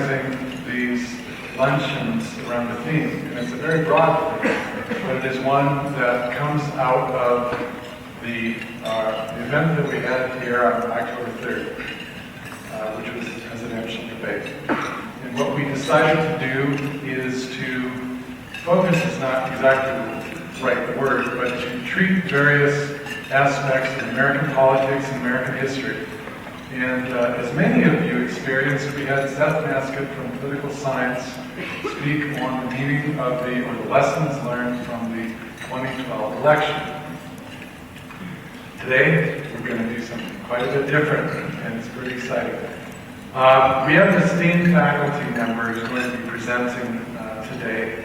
organizing these luncheons around the theme. And it's a very broad theme, but it is one that comes out of the event that we had here on October 3rd, which was the presidential debate. And what we decided to do is to focus is not exactly the right word, but to treat various aspects of American politics and American history. And as many of you experienced, we had Seth Maskett from Political Science speak on the meaning of the lessons learned from the 2012 election. Today, we're going to do something quite a bit different, and it's pretty exciting. We have an esteemed faculty member who's going to be presenting today.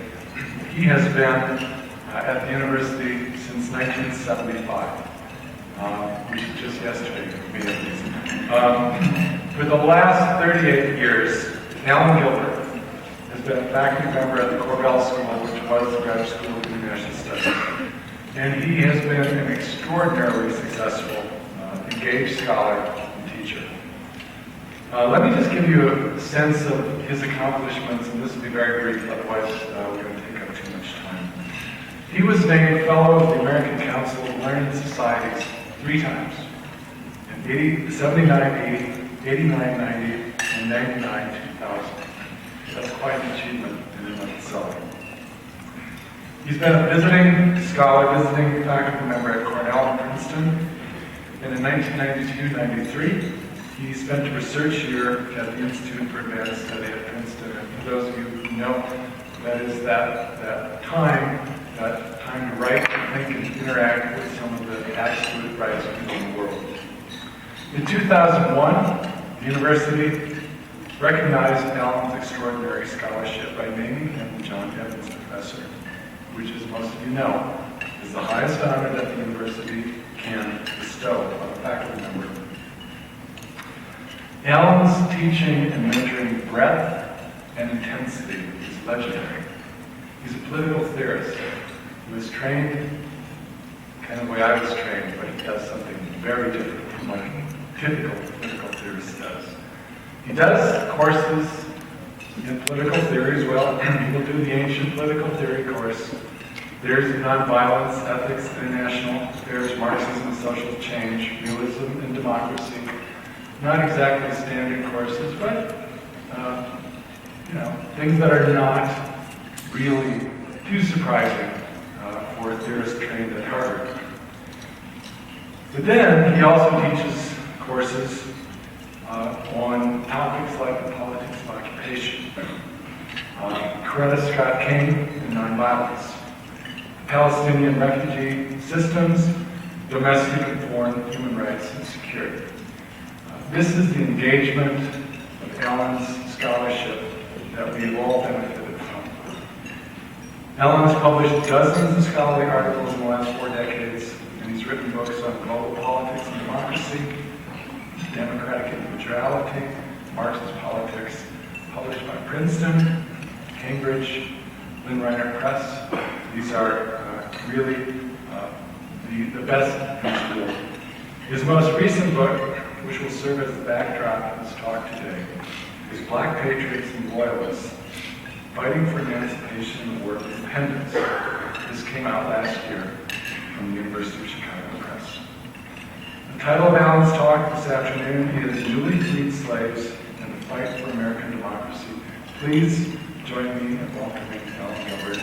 He has been at the university since 1975, which is just yesterday for me at least. For the last 38 years, Alan Gilbert has been a faculty member at the Corbell School, which was the Graduate School of International Studies. And he has been an extraordinarily successful, engaged scholar and teacher. Let me just give you a sense of his accomplishments, and this will be very brief, otherwise we're going to take up too much time. He was named Fellow of the American Council of Learned Societies 3 times, in 79, 80, 89, 90, and 99, 2000. That's quite an achievement in and of itself. He's been a visiting scholar, visiting faculty member at Cornell and Princeton. And in 1992-93, he spent a research year at the Institute for Advanced Study at Princeton. And for those of you who know, that is that time to write, think, and interact with some of the absolute brightest people in the world. In 2001, the university recognized Alan's extraordinary scholarship by naming him the John Evans Professor, which, as most of you know, is the highest honor that the university can bestow on a faculty member. Alan's teaching and mentoring breadth and intensity is legendary. He's a political theorist who is trained kind of the way I was trained, but he does something very different from what a typical political theorist does. He does courses in political theory as well. He will do the ancient political theory course, theories of nonviolence, ethics, international affairs, Marxism and social change, realism and democracy. Not exactly standard courses, but things that are not really too surprising for a theorist trained at Harvard. But then he also teaches courses on topics like the politics of occupation, Coretta Scott King and nonviolence, Palestinian refugee systems, domestic and foreign human rights and security. This is the engagement of Alan's scholarship that we have all benefited from. Alan's published dozens of scholarly articles in the last 4 decades, and he's written books on global politics and democracy, democratic individuality, Marxist politics, published by Princeton, Cambridge, Lynn Reiner Press. These are really the best in the field. His most recent book, which will serve as the backdrop of this talk today, is Black Patriots and Loyalists, Fighting for Emancipation and the War of Independence. This came out last year from the University of Chicago Press. The title of Alan's talk this afternoon is Newly Freed Slaves and the Fight for American Democracy. Please join me in welcoming Alan Gilbert.